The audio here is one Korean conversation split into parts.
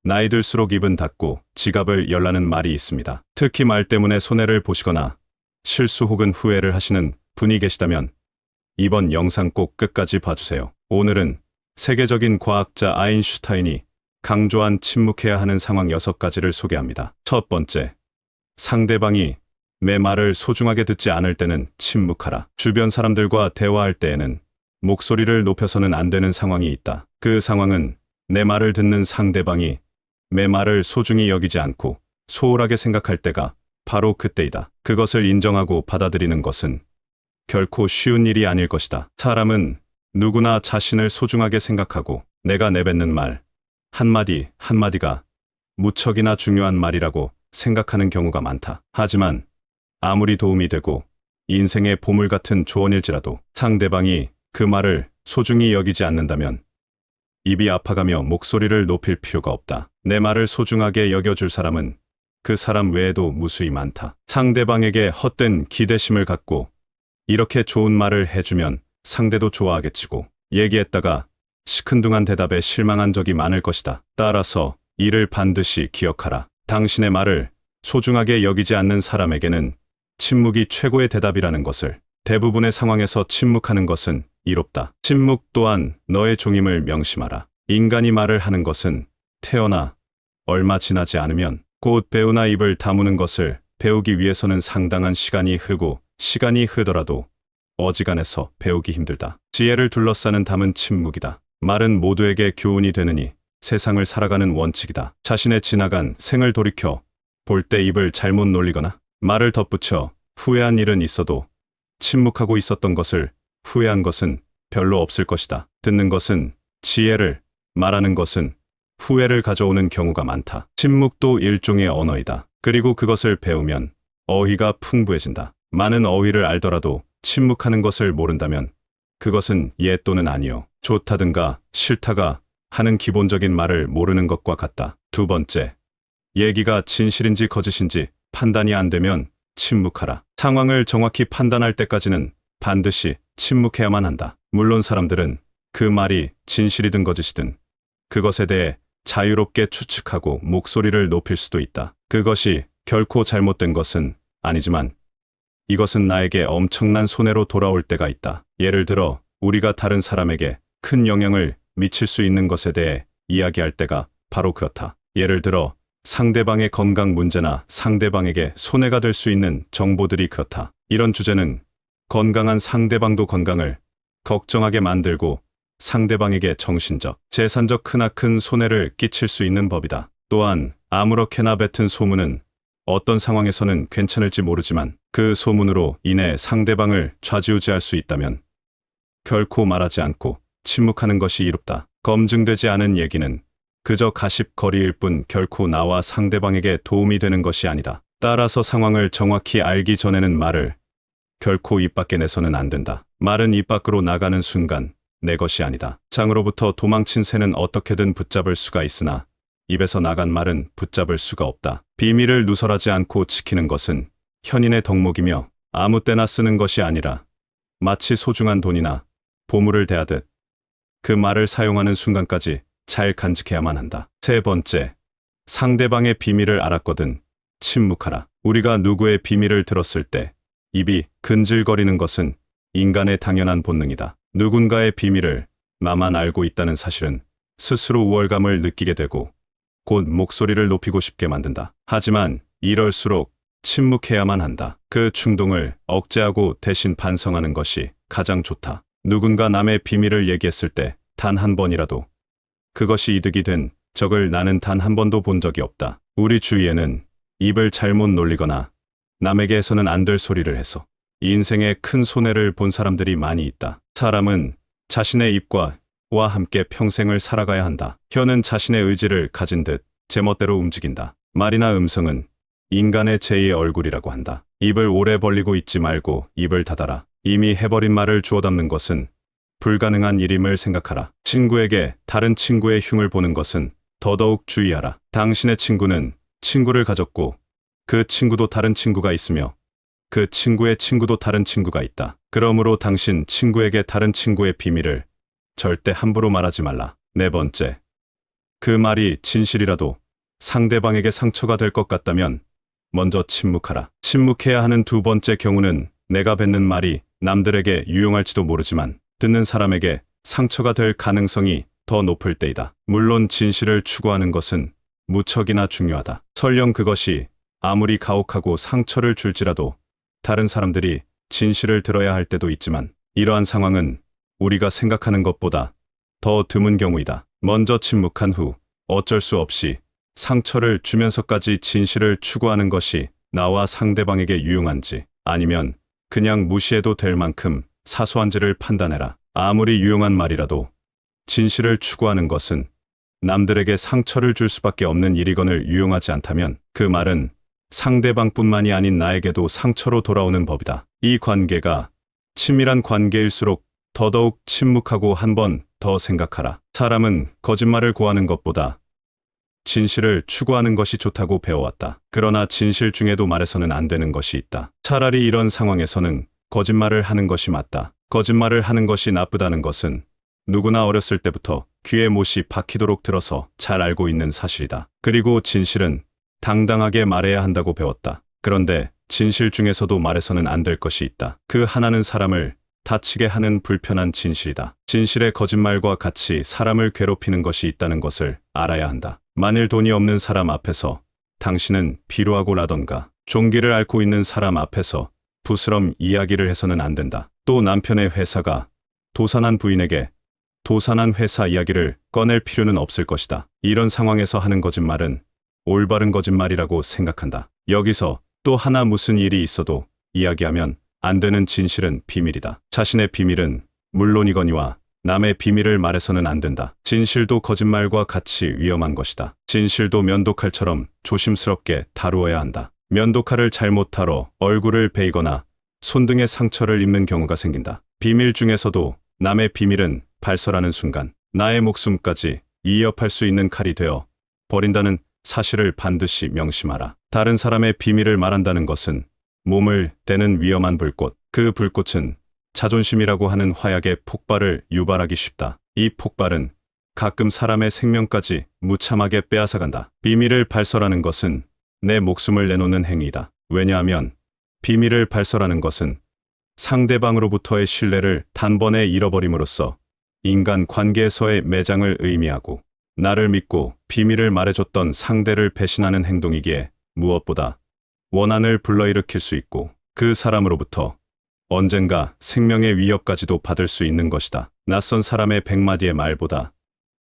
나이 들수록 입은 닫고 지갑을 열라는 말이 있습니다. 특히 말 때문에 손해를 보시거나 실수 혹은 후회를 하시는 분이 계시다면 이번 영상 꼭 끝까지 봐주세요. 오늘은 세계적인 과학자 아인슈타인이 강조한 침묵해야 하는 상황 6가지를 소개합니다. 첫 번째, 상대방이 내 말을 소중하게 듣지 않을 때는 침묵하라. 주변 사람들과 대화할 때에는 목소리를 높여서는 안 되는 상황이 있다. 그 상황은 내 말을 듣는 상대방이 내 말을 소중히 여기지 않고 소홀하게 생각할 때가 바로 그때이다. 그것을 인정하고 받아들이는 것은 결코 쉬운 일이 아닐 것이다. 사람은 누구나 자신을 소중하게 생각하고 내가 내뱉는 말 한마디 한마디가 무척이나 중요한 말이라고 생각하는 경우가 많다. 하지만 아무리 도움이 되고 인생의 보물 같은 조언일지라도 상대방이 그 말을 소중히 여기지 않는다면 입이 아파가며 목소리를 높일 필요가 없다. 내 말을 소중하게 여겨줄 사람은 그 사람 외에도 무수히 많다. 상대방에게 헛된 기대심을 갖고 이렇게 좋은 말을 해주면 상대도 좋아하겠지고 얘기했다가 시큰둥한 대답에 실망한 적이 많을 것이다. 따라서 이를 반드시 기억하라. 당신의 말을 소중하게 여기지 않는 사람에게는 침묵이 최고의 대답이라는 것을. 대부분의 상황에서 침묵하는 것은 이롭다. 침묵 또한 너의 종임을 명심하라. 인간이 말을 하는 것은 태어나 얼마 지나지 않으면 곧 배우나 입을 다무는 것을 배우기 위해서는 상당한 시간이 흐르고 시간이 흐더라도 어지간해서 배우기 힘들다. 지혜를 둘러싸는 담은 침묵이다. 말은 모두에게 교훈이 되느니 세상을 살아가는 원칙이다. 자신의 지나간 생을 돌이켜 볼 때 입을 잘못 놀리거나 말을 덧붙여 후회한 일은 있어도 침묵하고 있었던 것을 후회한 것은 별로 없을 것이다. 듣는 것은 지혜를, 말하는 것은 후회를 가져오는 경우가 많다. 침묵도 일종의 언어이다. 그리고 그것을 배우면 어휘가 풍부해진다. 많은 어휘를 알더라도 침묵하는 것을 모른다면 그것은 예 또는 아니요, 좋다든가 싫다가 하는 기본적인 말을 모르는 것과 같다. 두 번째, 얘기가 진실인지 거짓인지 판단이 안 되면 침묵하라. 상황을 정확히 판단할 때까지는 반드시 침묵해야만 한다. 물론 사람들은 그 말이 진실이든 거짓이든 그것에 대해 자유롭게 추측하고 목소리를 높일 수도 있다. 그것이 결코 잘못된 것은 아니지만 이것은 나에게 엄청난 손해로 돌아올 때가 있다. 예를 들어 우리가 다른 사람에게 큰 영향을 미칠 수 있는 것에 대해 이야기할 때가 바로 그렇다. 예를 들어 상대방의 건강 문제나 상대방에게 손해가 될 수 있는 정보들이 그렇다. 이런 주제는 건강한 상대방도 건강을 걱정하게 만들고 상대방에게 정신적, 재산적 크나큰 손해를 끼칠 수 있는 법이다. 또한 아무렇게나 뱉은 소문은 어떤 상황에서는 괜찮을지 모르지만 그 소문으로 인해 상대방을 좌지우지할 수 있다면 결코 말하지 않고 침묵하는 것이 이롭다. 검증되지 않은 얘기는 그저 가십거리일 뿐 결코 나와 상대방에게 도움이 되는 것이 아니다. 따라서 상황을 정확히 알기 전에는 말을 결코 입 밖에 내서는 안 된다. 말은 입 밖으로 나가는 순간 내 것이 아니다. 장으로부터 도망친 새는 어떻게든 붙잡을 수가 있으나 입에서 나간 말은 붙잡을 수가 없다. 비밀을 누설하지 않고 지키는 것은 현인의 덕목이며 아무 때나 쓰는 것이 아니라 마치 소중한 돈이나 보물을 대하듯 그 말을 사용하는 순간까지 잘 간직해야만 한다. 세 번째, 상대방의 비밀을 알았거든 침묵하라. 우리가 누구의 비밀을 들었을 때 입이 근질거리는 것은 인간의 당연한 본능이다. 누군가의 비밀을 나만 알고 있다는 사실은 스스로 우월감을 느끼게 되고 곧 목소리를 높이고 싶게 만든다. 하지만 이럴수록 침묵해야만 한다. 그 충동을 억제하고 대신 반성하는 것이 가장 좋다. 누군가 남의 비밀을 얘기했을 때 단 한 번이라도 그것이 이득이 된 적을 나는 단 한 번도 본 적이 없다. 우리 주위에는 입을 잘못 놀리거나 남에게 해서는 안 될 소리를 해서 인생에 큰 손해를 본 사람들이 많이 있다. 사람은 자신의 입과 와 함께 평생을 살아가야 한다. 혀는 자신의 의지를 가진 듯 제멋대로 움직인다. 말이나 음성은 인간의 제2의 얼굴이라고 한다. 입을 오래 벌리고 있지 말고 입을 닫아라. 이미 해버린 말을 주워 담는 것은 불가능한 일임을 생각하라. 친구에게 다른 친구의 흉을 보는 것은 더더욱 주의하라. 당신의 친구는 친구를 가졌고 그 친구도 다른 친구가 있으며 그 친구의 친구도 다른 친구가 있다. 그러므로 당신 친구에게 다른 친구의 비밀을 절대 함부로 말하지 말라. 네 번째, 그 말이 진실이라도 상대방에게 상처가 될 것 같다면 먼저 침묵하라. 침묵해야 하는 두 번째 경우는 내가 뱉는 말이 남들에게 유용할지도 모르지만 듣는 사람에게 상처가 될 가능성이 더 높을 때이다. 물론 진실을 추구하는 것은 무척이나 중요하다. 설령 그것이 아무리 가혹하고 상처를 줄지라도 다른 사람들이 진실을 들어야 할 때도 있지만 이러한 상황은 우리가 생각하는 것보다 더 드문 경우이다. 먼저 침묵한 후 어쩔 수 없이 상처를 주면서까지 진실을 추구하는 것이 나와 상대방에게 유용한지 아니면 그냥 무시해도 될 만큼 사소한지를 판단해라. 아무리 유용한 말이라도 진실을 추구하는 것은 남들에게 상처를 줄 수밖에 없는 일이거늘 유용하지 않다면 그 말은 상대방뿐만이 아닌 나에게도 상처로 돌아오는 법이다. 이 관계가 친밀한 관계일수록 더더욱 침묵하고 한 번 더 생각하라. 사람은 거짓말을 고하는 것보다 진실을 추구하는 것이 좋다고 배워왔다. 그러나 진실 중에도 말해서는 안 되는 것이 있다. 차라리 이런 상황에서는 거짓말을 하는 것이 맞다. 거짓말을 하는 것이 나쁘다는 것은 누구나 어렸을 때부터 귀에 못이 박히도록 들어서 잘 알고 있는 사실이다. 그리고 진실은 당당하게 말해야 한다고 배웠다. 그런데 진실 중에서도 말해서는 안 될 것이 있다. 그 하나는 사람을 다치게 하는 불편한 진실이다. 진실의 거짓말과 같이 사람을 괴롭히는 것이 있다는 것을 알아야 한다. 만일 돈이 없는 사람 앞에서 당신은 비루하고 라던가 종기를 앓고 있는 사람 앞에서 부스럼 이야기를 해서는 안 된다. 또 남편의 회사가 도산한 부인에게 도산한 회사 이야기를 꺼낼 필요는 없을 것이다. 이런 상황에서 하는 거짓말은 올바른 거짓말이라고 생각한다. 여기서 또 하나 무슨 일이 있어도 이야기하면 안 되는 진실은 비밀이다. 자신의 비밀은 물론이거니와 남의 비밀을 말해서는 안 된다. 진실도 거짓말과 같이 위험한 것이다. 진실도 면도칼처럼 조심스럽게 다루어야 한다. 면도칼을 잘못 다뤄 얼굴을 베이거나 손등에 상처를 입는 경우가 생긴다. 비밀 중에서도 남의 비밀은 발설하는 순간 나의 목숨까지 위협할 수 있는 칼이 되어 버린다는 사실을 반드시 명심하라. 다른 사람의 비밀을 말한다는 것은 몸을 대는 위험한 불꽃. 그 불꽃은 자존심이라고 하는 화약의 폭발을 유발하기 쉽다. 이 폭발은 가끔 사람의 생명까지 무참하게 빼앗아간다. 비밀을 발설하는 것은 내 목숨을 내놓는 행위이다. 왜냐하면 비밀을 발설하는 것은 상대방으로부터의 신뢰를 단번에 잃어버림으로써 인간 관계에서의 매장을 의미하고 나를 믿고 비밀을 말해줬던 상대를 배신하는 행동이기에 무엇보다 원한을 불러일으킬 수 있고 그 사람으로부터 언젠가 생명의 위협까지도 받을 수 있는 것이다. 낯선 사람의 100마디의 말보다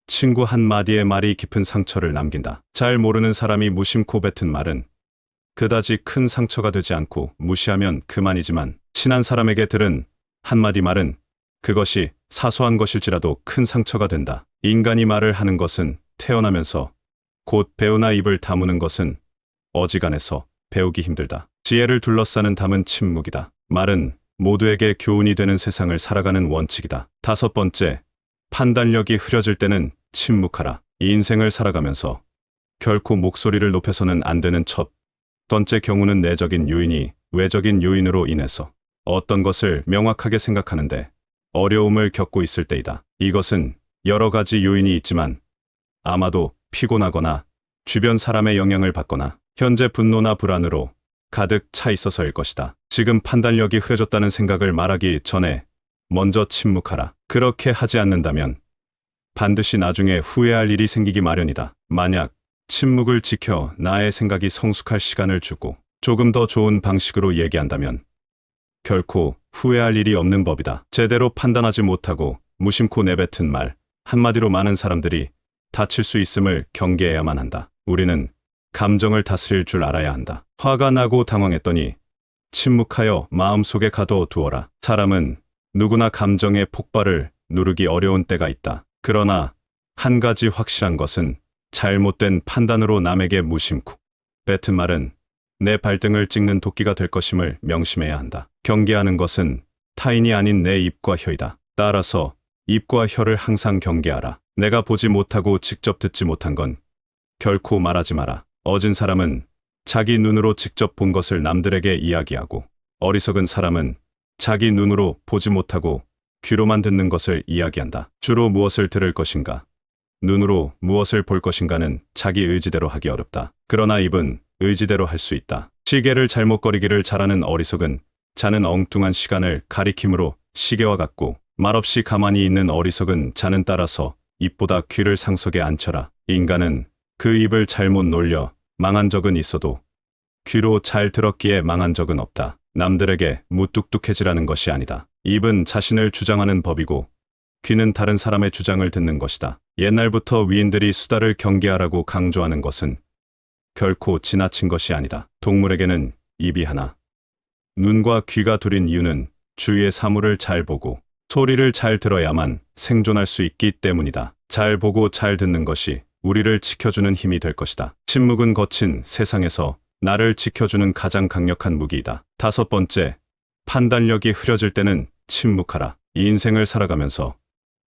친구 한마디의 말이 깊은 상처를 남긴다. 잘 모르는 사람이 무심코 뱉은 말은 그다지 큰 상처가 되지 않고 무시하면 그만이지만 친한 사람에게 들은 한마디 말은 그것이 사소한 것일지라도 큰 상처가 된다. 인간이 말을 하는 것은 태어나면서 곧 배우나 입을 다무는 것은 어지간해서 배우기 힘들다. 지혜를 둘러싸는 담은 침묵이다. 말은 모두에게 교훈이 되는 세상을 살아가는 원칙이다. 5번째, 판단력이 흐려질 때는 침묵하라. 이 인생을 살아가면서 결코 목소리를 높여서는 안 되는 첫 번째 경우는 내적인 요인이 외적인 요인으로 인해서 어떤 것을 명확하게 생각하는데 어려움을 겪고 있을 때이다. 이것은 여러 가지 요인이 있지만 아마도 피곤하거나 주변 사람의 영향을 받거나 현재 분노나 불안으로 가득 차 있어서일 것이다. 지금 판단력이 흐려졌다는 생각을 말하기 전에 먼저 침묵하라. 그렇게 하지 않는다면 반드시 나중에 후회할 일이 생기기 마련이다. 만약 침묵을 지켜 나의 생각이 성숙할 시간을 주고 조금 더 좋은 방식으로 얘기한다면 결코 후회할 일이 없는 법이다. 제대로 판단하지 못하고 무심코 내뱉은 말 한마디로 많은 사람들이 다칠 수 있음을 경계해야만 한다. 우리는 감정을 다스릴 줄 알아야 한다. 화가 나고 당황했더니 침묵하여 마음속에 가둬두어라. 사람은 누구나 감정의 폭발을 누르기 어려운 때가 있다. 그러나 한 가지 확실한 것은 잘못된 판단으로 남에게 무심코 뱉은 말은 내 발등을 찍는 도끼가 될 것임을 명심해야 한다. 경계하는 것은 타인이 아닌 내 입과 혀이다. 따라서 입과 혀를 항상 경계하라. 내가 보지 못하고 직접 듣지 못한 건 결코 말하지 마라. 어진 사람은 자기 눈으로 직접 본 것을 남들에게 이야기하고 어리석은 사람은 자기 눈으로 보지 못하고 귀로만 듣는 것을 이야기한다. 주로 무엇을 들을 것인가? 눈으로 무엇을 볼 것인가는 자기 의지대로 하기 어렵다. 그러나 입은 의지대로 할 수 있다. 시계를 잘못거리기를 잘하는 어리석은 자는 엉뚱한 시간을 가리킴으로 시계와 같고, 말없이 가만히 있는 어리석은 자는 따라서 입보다 귀를 상석에 앉혀라. 인간은 그 입을 잘못 놀려 망한 적은 있어도 귀로 잘 들었기에 망한 적은 없다. 남들에게 무뚝뚝해지라는 것이 아니다. 입은 자신을 주장하는 법이고 귀는 다른 사람의 주장을 듣는 것이다. 옛날부터 위인들이 수다를 경계하라고 강조하는 것은 결코 지나친 것이 아니다. 동물에게는 입이 하나, 눈과 귀가 둘인 이유는 주위의 사물을 잘 보고 소리를 잘 들어야만 생존할 수 있기 때문이다. 잘 보고 잘 듣는 것이 우리를 지켜주는 힘이 될 것이다. 침묵은 거친 세상에서 나를 지켜주는 가장 강력한 무기이다. 5번째, 판단력이 흐려질 때는 침묵하라. 이 인생을 살아가면서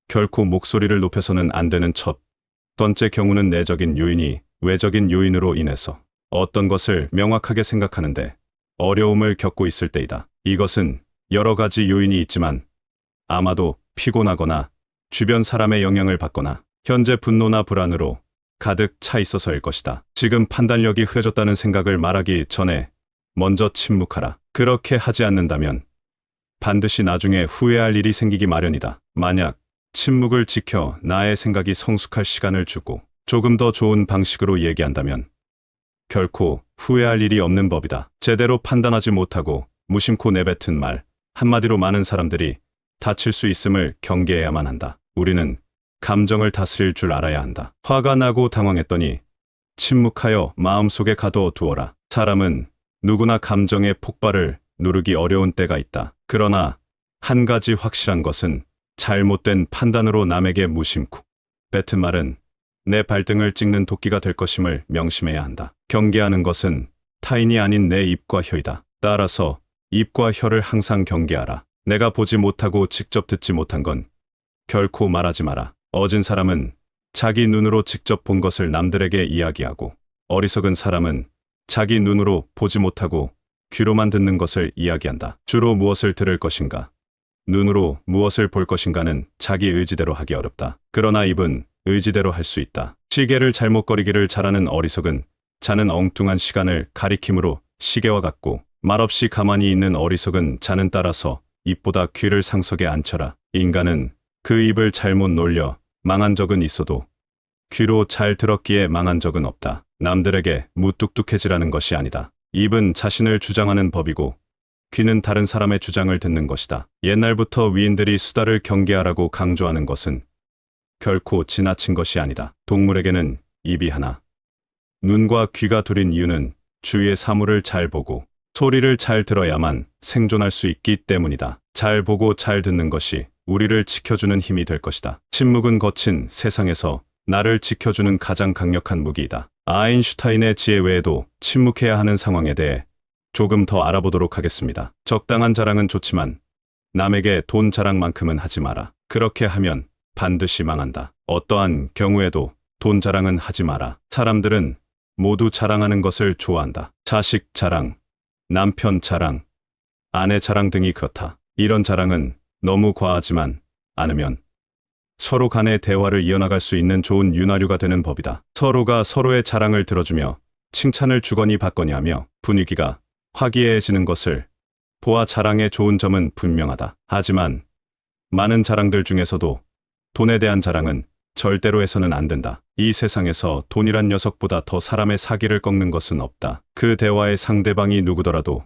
결코 목소리를 높여서는 안 되는 첫 번째 경우는 내적인 요인이 외적인 요인으로 인해서 어떤 것을 명확하게 생각하는데 어려움을 겪고 있을 때이다. 이것은 여러 가지 요인이 있지만 아마도 피곤하거나 주변 사람의 영향을 받거나 현재 분노나 불안으로 가득 차 있어서일 것이다. 지금 판단력이 흐려졌다는 생각을 말하기 전에 먼저 침묵하라. 그렇게 하지 않는다면 반드시 나중에 후회할 일이 생기기 마련이다. 만약 침묵을 지켜 나의 생각이 성숙할 시간을 주고 조금 더 좋은 방식으로 얘기한다면 결코 후회할 일이 없는 법이다. 제대로 판단하지 못하고 무심코 내뱉은 말 한마디로 많은 사람들이 다칠 수 있음을 경계해야만 한다. 우리는 감정을 다스릴 줄 알아야 한다. 화가 나고 당황했더니 침묵하여 마음속에 가둬두어라. 사람은 누구나 감정의 폭발을 누르기 어려운 때가 있다. 그러나 한 가지 확실한 것은 잘못된 판단으로 남에게 무심코 뱉은 말은 내 발등을 찍는 도끼가 될 것임을 명심해야 한다. 경계하는 것은 타인이 아닌 내 입과 혀이다. 따라서 입과 혀를 항상 경계하라. 내가 보지 못하고 직접 듣지 못한 건 결코 말하지 마라. 어진 사람은 자기 눈으로 직접 본 것을 남들에게 이야기하고 어리석은 사람은 자기 눈으로 보지 못하고 귀로만 듣는 것을 이야기한다. 주로 무엇을 들을 것인가, 눈으로 무엇을 볼 것인가는 자기 의지대로 하기 어렵다. 그러나 입은 의지대로 할 수 있다. 시계를 잘못거리기를 잘하는 어리석은 자는 엉뚱한 시간을 가리킴으로 시계와 같고, 말없이 가만히 있는 어리석은 자는 따라서 입보다 귀를 상석에 앉혀라. 인간은 그 입을 잘못 놀려 망한 적은 있어도 귀로 잘 들었기에 망한 적은 없다. 남들에게 무뚝뚝해지라는 것이 아니다. 입은 자신을 주장하는 법이고 귀는 다른 사람의 주장을 듣는 것이다. 옛날부터 위인들이 수다를 경계하라고 강조하는 것은 결코 지나친 것이 아니다. 동물에게는 입이 하나, 눈과 귀가 둘인 이유는 주위의 사물을 잘 보고 소리를 잘 들어야만 생존할 수 있기 때문이다. 잘 보고 잘 듣는 것이 우리를 지켜주는 힘이 될 것이다. 침묵은 거친 세상에서 나를 지켜주는 가장 강력한 무기이다. 아인슈타인의 지혜 외에도 침묵해야 하는 상황에 대해 조금 더 알아보도록 하겠습니다. 적당한 자랑은 좋지만 남에게 돈 자랑만큼은 하지 마라. 그렇게 하면 반드시 망한다. 어떠한 경우에도 돈 자랑은 하지 마라. 사람들은 모두 자랑하는 것을 좋아한다. 자식 자랑, 남편 자랑, 아내 자랑 등이 그렇다. 이런 자랑은 너무 과하지만 않으면 서로 간의 대화를 이어나갈 수 있는 좋은 윤활유가 되는 법이다. 서로가 서로의 자랑을 들어주며 칭찬을 주거니 받거니 하며 분위기가 화기애애해지는 것을 보아 자랑의 좋은 점은 분명하다. 하지만 많은 자랑들 중에서도 돈에 대한 자랑은 절대로 해서는 안 된다. 이 세상에서 돈이란 녀석보다 더 사람의 사기를 꺾는 것은 없다. 그 대화의 상대방이 누구더라도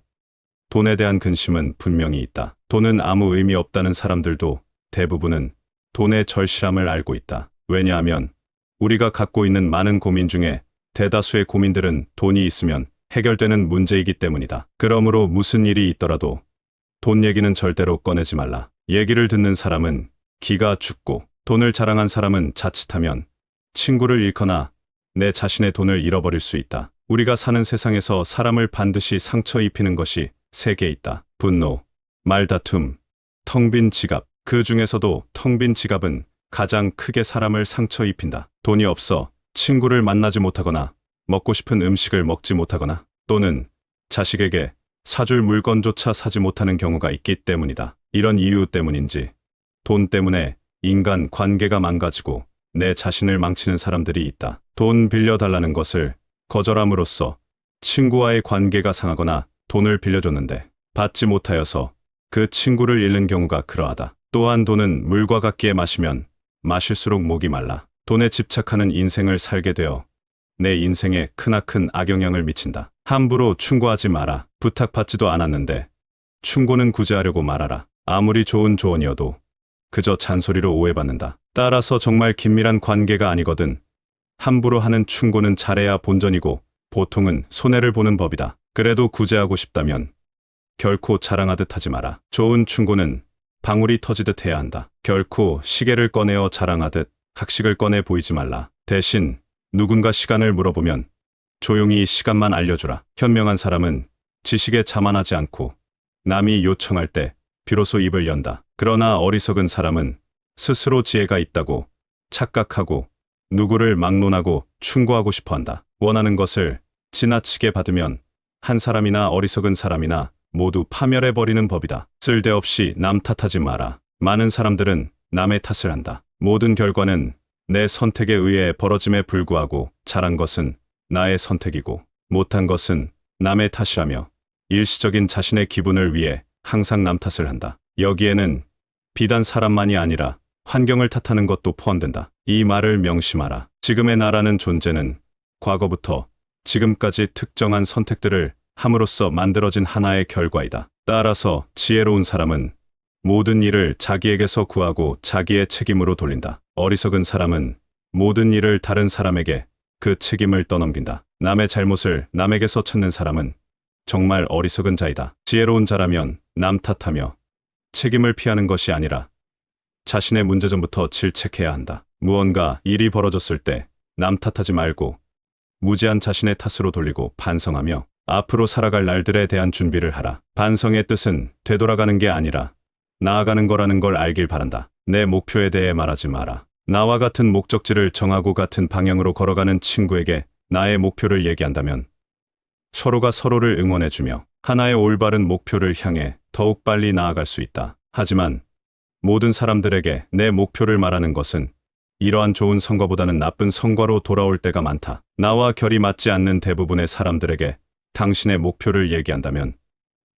돈에 대한 근심은 분명히 있다. 돈은 아무 의미 없다는 사람들도 대부분은 돈의 절실함을 알고 있다. 왜냐하면 우리가 갖고 있는 많은 고민 중에 대다수의 고민들은 돈이 있으면 해결되는 문제이기 때문이다. 그러므로 무슨 일이 있더라도 돈 얘기는 절대로 꺼내지 말라. 얘기를 듣는 사람은 기가 죽고 돈을 자랑한 사람은 자칫하면 친구를 잃거나 내 자신의 돈을 잃어버릴 수 있다. 우리가 사는 세상에서 사람을 반드시 상처 입히는 것이 3개 있다. 분노, 말다툼, 텅 빈 지갑. 그 중에서도 텅 빈 지갑은 가장 크게 사람을 상처 입힌다. 돈이 없어 친구를 만나지 못하거나 먹고 싶은 음식을 먹지 못하거나 또는 자식에게 사줄 물건조차 사지 못하는 경우가 있기 때문이다. 이런 이유 때문인지 돈 때문에 인간 관계가 망가지고 내 자신을 망치는 사람들이 있다. 돈 빌려달라는 것을 거절함으로써 친구와의 관계가 상하거나 돈을 빌려줬는데 받지 못하여서 그 친구를 잃는 경우가 그러하다. 또한 돈은 물과 같기에 마시면 마실수록 목이 말라 돈에 집착하는 인생을 살게 되어 내 인생에 크나큰 악영향을 미친다. 함부로 충고하지 마라. 부탁받지도 않았는데 충고는 굳이 하려고 말하라. 아무리 좋은 조언이어도 그저 잔소리로 오해받는다. 따라서 정말 긴밀한 관계가 아니거든 함부로 하는 충고는 잘해야 본전이고 보통은 손해를 보는 법이다. 그래도 구제하고 싶다면 결코 자랑하듯 하지 마라. 좋은 충고는 방울이 터지듯 해야 한다. 결코 시계를 꺼내어 자랑하듯 학식을 꺼내 보이지 말라. 대신 누군가 시간을 물어보면 조용히 시간만 알려주라. 현명한 사람은 지식에 자만하지 않고 남이 요청할 때 비로소 입을 연다. 그러나 어리석은 사람은 스스로 지혜가 있다고 착각하고 누구를 막론하고 충고하고 싶어한다. 원하는 것을 지나치게 받으면 한 사람이나 어리석은 사람이나 모두 파멸해버리는 법이다. 쓸데없이 남 탓하지 마라. 많은 사람들은 남의 탓을 한다. 모든 결과는 내 선택에 의해 벌어짐에 불구하고 잘한 것은 나의 선택이고 못한 것은 남의 탓이라며 일시적인 자신의 기분을 위해 항상 남 탓을 한다. 여기에는 비단 사람만이 아니라 환경을 탓하는 것도 포함된다. 이 말을 명심하라. 지금의 나라는 존재는 과거부터 지금까지 특정한 선택들을 함으로써 만들어진 하나의 결과이다. 따라서 지혜로운 사람은 모든 일을 자기에게서 구하고 자기의 책임으로 돌린다. 어리석은 사람은 모든 일을 다른 사람에게 그 책임을 떠넘긴다. 남의 잘못을 남에게서 찾는 사람은 정말 어리석은 자이다. 지혜로운 자라면 남 탓하며 책임을 피하는 것이 아니라 자신의 문제점부터 질책해야 한다. 무언가 일이 벌어졌을 때 남 탓하지 말고 무지한 자신의 탓으로 돌리고 반성하며 앞으로 살아갈 날들에 대한 준비를 하라. 반성의 뜻은 되돌아가는 게 아니라 나아가는 거라는 걸 알길 바란다. 내 목표에 대해 말하지 마라. 나와 같은 목적지를 정하고 같은 방향으로 걸어가는 친구에게 나의 목표를 얘기한다면 서로가 서로를 응원해주며 하나의 올바른 목표를 향해 더욱 빨리 나아갈 수 있다. 하지만 모든 사람들에게 내 목표를 말하는 것은 이러한 좋은 성과보다는 나쁜 성과로 돌아올 때가 많다. 나와 결이 맞지 않는 대부분의 사람들에게 당신의 목표를 얘기한다면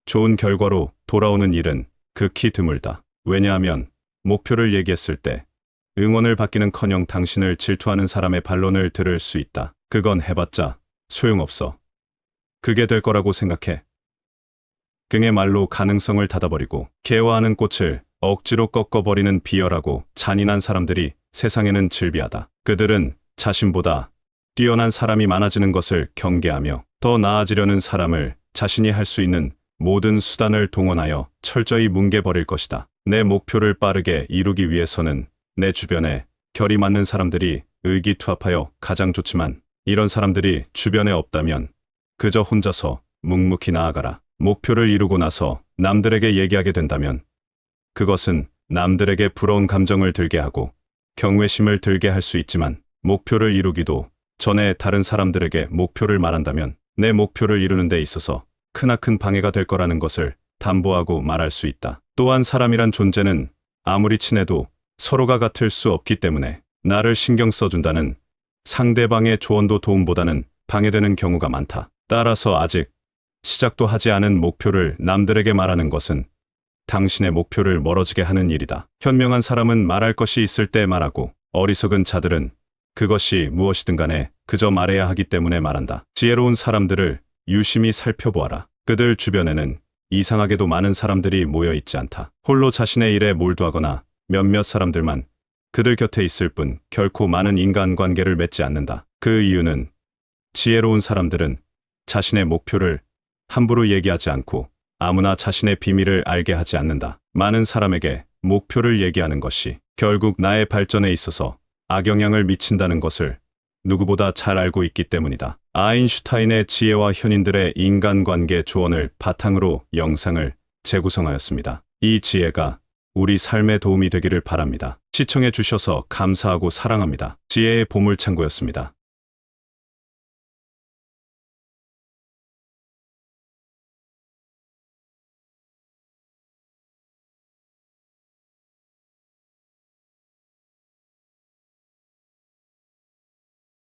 좋은 결과로 돌아오는 일은 극히 드물다. 왜냐하면 목표를 얘기했을 때 응원을 받기는커녕 당신을 질투하는 사람의 반론을 들을 수 있다. 그건 해봤자 소용없어. 그게 될 거라고 생각해. 그의 말로 가능성을 닫아버리고 개화하는 꽃을 억지로 꺾어버리는 비열하고 잔인한 사람들이 세상에는 즐비하다. 그들은 자신보다 뛰어난 사람이 많아지는 것을 경계하며 더 나아지려는 사람을 자신이 할 수 있는 모든 수단을 동원하여 철저히 뭉개버릴 것이다. 내 목표를 빠르게 이루기 위해서는 내 주변에 결이 맞는 사람들이 의기투합하여 가장 좋지만 이런 사람들이 주변에 없다면 그저 혼자서 묵묵히 나아가라. 목표를 이루고 나서 남들에게 얘기하게 된다면 그것은 남들에게 부러운 감정을 들게 하고 경외심을 들게 할 수 있지만 목표를 이루기도 전에 다른 사람들에게 목표를 말한다면 내 목표를 이루는 데 있어서 크나큰 방해가 될 거라는 것을 담보하고 말할 수 있다. 또한 사람이란 존재는 아무리 친해도 서로가 같을 수 없기 때문에 나를 신경 써준다는 상대방의 조언도 도움보다는 방해되는 경우가 많다. 따라서 아직 시작도 하지 않은 목표를 남들에게 말하는 것은 당신의 목표를 멀어지게 하는 일이다. 현명한 사람은 말할 것이 있을 때 말하고 어리석은 자들은 그것이 무엇이든 간에 그저 말해야 하기 때문에 말한다. 지혜로운 사람들을 유심히 살펴보아라. 그들 주변에는 이상하게도 많은 사람들이 모여 있지 않다. 홀로 자신의 일에 몰두하거나 몇몇 사람들만 그들 곁에 있을 뿐 결코 많은 인간관계를 맺지 않는다. 그 이유는 지혜로운 사람들은 자신의 목표를 함부로 얘기하지 않고 아무나 자신의 비밀을 알게 하지 않는다. 많은 사람에게 목표를 얘기하는 것이 결국 나의 발전에 있어서 악영향을 미친다는 것을 누구보다 잘 알고 있기 때문이다. 아인슈타인의 지혜와 현인들의 인간관계 조언을 바탕으로 영상을 재구성하였습니다. 이 지혜가 우리 삶에 도움이 되기를 바랍니다. 시청해 주셔서 감사하고 사랑합니다. 지혜의 보물창고였습니다.